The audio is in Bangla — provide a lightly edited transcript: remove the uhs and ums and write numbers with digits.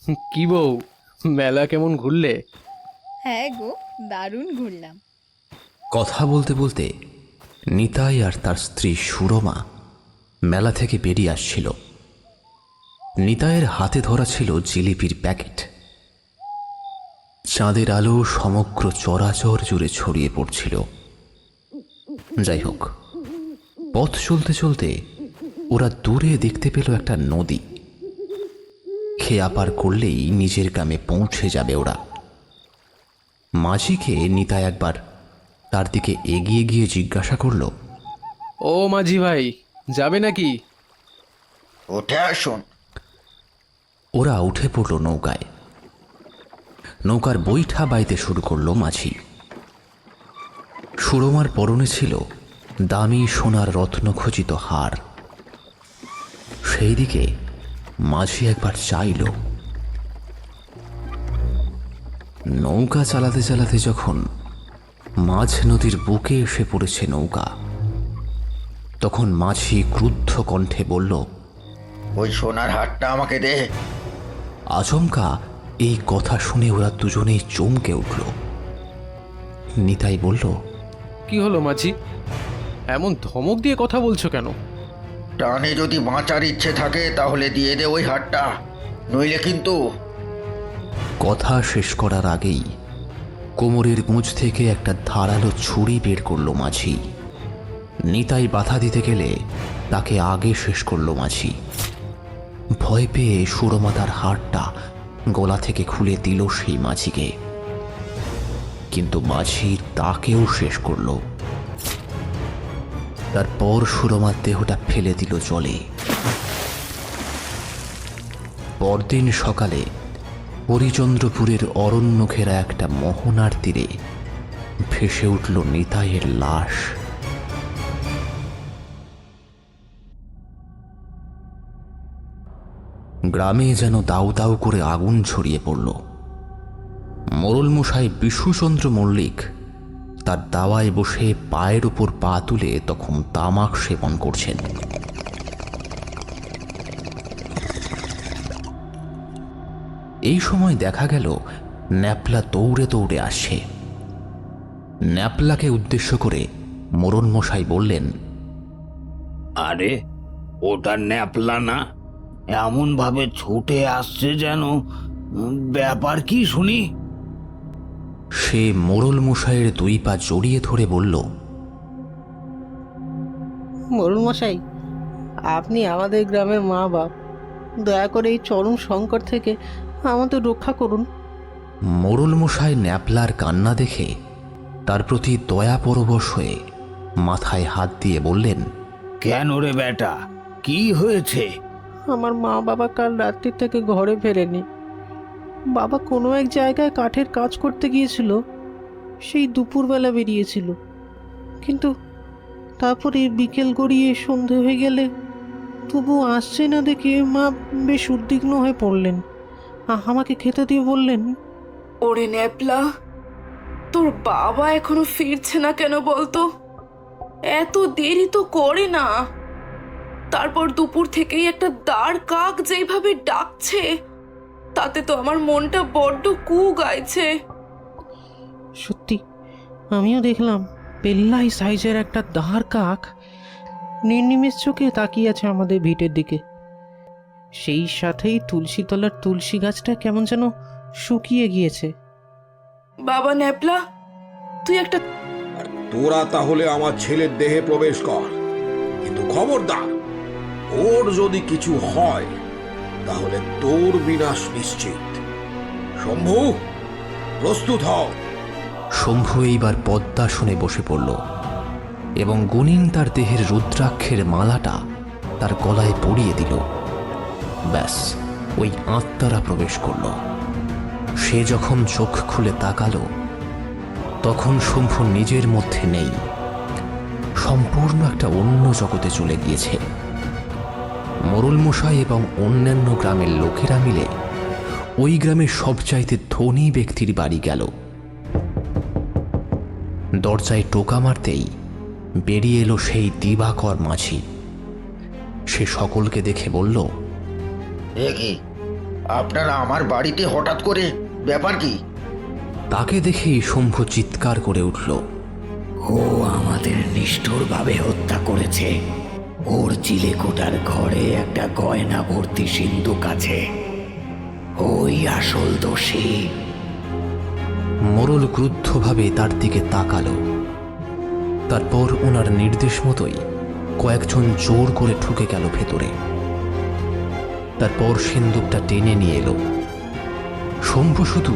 কি বউ, মেলা কেমন ঘুরলে? হ্যাঁ গো, দারুণ ঘুরলাম। কথা বলতে বলতে নিতাই আর তার স্ত্রী সুরমা মেলা থেকে বেরিয়ে আসছিল। নিতাইয়ের হাতে ধরা ছিল জিলিপির প্যাকেট। চাঁদের আলো সমগ্র চরাচর জুড়ে ছড়িয়ে পড়ছিল। যাই হোক, পথ চলতে চলতে ওরা দূরে দেখতে পেল একটা নদী। খেয়া পার করলেই নিজের গ্রামে পৌঁছে যাবে ওরা। মাঝিকে নিতাই একবার তার দিকে এগিয়ে গিয়ে জিজ্ঞাসা করল, ও মাঝি ভাই, যাবে নাকি? উঠে আসুন। ওরা উঠে পড়ল নৌকায়। নৌকার বৈঠা বাইতে শুরু করলো মাঝি। সুরমার পরনে ছিল দামি সোনার রত্নখচিত হার। সেই দিকে মাঝি একবার চাইল। নৌকা চালাতে চালাতে যখন মাঝ নদীর বুকে এসে পড়েছে নৌকা, তখন মাঝি ক্রুদ্ধ কণ্ঠে বলল, ওই সোনার হারটা আমাকে দে। আচমকা এই কথা শুনে ওরা দুজনেই চমকে উঠল। নিতাই বলল, কি হলো মাঝি, এমন ধমক দিয়ে কথা বলছো কেন? টানে যদি বাঁচার ইচ্ছে থাকে তাহলে দিয়ে দে ওই হারটা, নইলে কিন্তু। কথা শেষ করার আগেই কোমরের মুঁজ থেকে একটা ধারালো ছুরি বের করলো মাঝি। নিতাই বাধা দিতে গেলে তাকে আগে শেষ করলো মাঝি। ভয় পেয়ে সুরমা তার হারটা গলা থেকে খুলে দিল সেই মাঝিকে, কিন্তু মাঝি তাকেও শেষ করল। তারপর সুরমার দেহটা ফেলে দিল জলে। পরদিন সকালে হরিচন্দ্রপুরের অরণ্য ঘেরা একটা মোহনার তীরে ভেসে উঠল নিতাইয়ের লাশ। গ্রামে যেন দাউ দাউ করে আগুন ছড়িয়ে পড়ল। মোড়লমশাই বিশুচন্দ্র মল্লিক তার দাওয়ায় বসে পায়ের উপর পা তুলে তখন তামাক সেবন করছেন। এই সময় দেখা গেল ন্যাপলা দৌড়ে দৌড়ে আসছে। ন্যাপলাকে উদ্দেশ্য করে মোড়লমশাই বললেন, আরে, ওটা ন্যাপলা না? এমন ভাবে ছুটে আসছে যেন, ব্যাপার কি শুনি? সে মোড়লমশাইয়ের দুই পা জড়িয়ে ধরে বলল, মোড়ল মশাই, আপনি আমাদের গ্রামের মা বাপ, দয়া করে এই চরম সংকট থেকে আমাদের রক্ষা করুন। মোড়লমশাই ন্যাপলার কান্না দেখে তার প্রতি দয়া পরবশ হয়ে মাথায় হাত দিয়ে বললেন, কেন রে বেটা, কি হয়েছে? আমার মা বাবা কাল রাত্রি থেকে ঘরে ফেরেনি। বাবা কোনো এক জায়গায় কাঠের কাজ করতে গিয়েছিল, সেই দুপুরবেলা বেরিয়েছিল, কিন্তু তারপরে বিকেল গড়িয়ে সন্ধে হয়ে গেলে তবু আসছে না দেখে মা বেশ উদ্বিগ্ন হয়ে পড়লেন। আমাকে খেতে দিয়ে বললেন, ওরে ন্যাপলা, তোর বাবা এখনো ফিরছে না কেন বলতো? এত দেরি তো করে না। তারপর দুপুর থেকেই একটা দাঁড় কাক যেইভাবে ডাকছে, তাতে তো আমার মনটা বড্ড কু গাইছে। সত্যি আমিও দেখলাম পেল্লাই সাইজের একটা দাঁড় কাক নির্নিমেষ চোখে তাকিয়ে আছে আমাদের ভিটের দিকে। সেই সাথেই তুলসী তলার তুলসী গাছটা কেমন যেন শুকিয়ে গিয়েছে। বাবা ন্যাপলা, তুই একটা তোরা তাহলে আমার ছেলের দেহে প্রবেশ কর, কিন্তু খবরদার, ওর যদি কিছু হয় তাহলে তোর বিনাশ নিশ্চিত। শম্ভু, প্রস্তুত হও। শম্ভু এইবার পদ্মাসনে বসে পড়ল এবং গুনিন তার দেহের রুদ্রাক্ষের মালাটা তার গলায় পরিয়ে দিল। ব্যাস, ওই আত্মারা প্রবেশ করল। সে যখন চোখ খুলে তাকালো, তখন শম্ভু নিজের মধ্যে নেই, সম্পূর্ণ একটা অন্য জগতে চলে গিয়েছে। মোড়লমশাই এবং অন্যান্য গ্রামের লোকেরা মিলে ওই গ্রামের সবচাইতে ধনী ব্যক্তির বাড়ি গেল। দরজায় টোকা মারতেই বেরিয়ে এলো সেই দিবাকর মাঝি। সে সকলকে দেখে বলল, এ কি, আপনারা আমার বাড়িতে হঠাৎ করে, ব্যাপার কি? তাকে দেখেই শম্ভু চিৎকার করে উঠল। ও আমাদের নিষ্ঠুরভাবে হত্যা করেছে। ওর চিলেকোটার ঘরে একটা গয়না ভর্তি সিন্ধুক আছে। ওই আসল দোষী। মোড়ল ক্রুদ্ধভাবে তার দিকে তাকালো। তারপর ওনার নির্দেশ মতোই কয়েকজন জোর করে ঢুকে গেল ভেতরে। তারপর সিন্দুকটা টেনে নিয়ে এলো। শম্ভু শুধু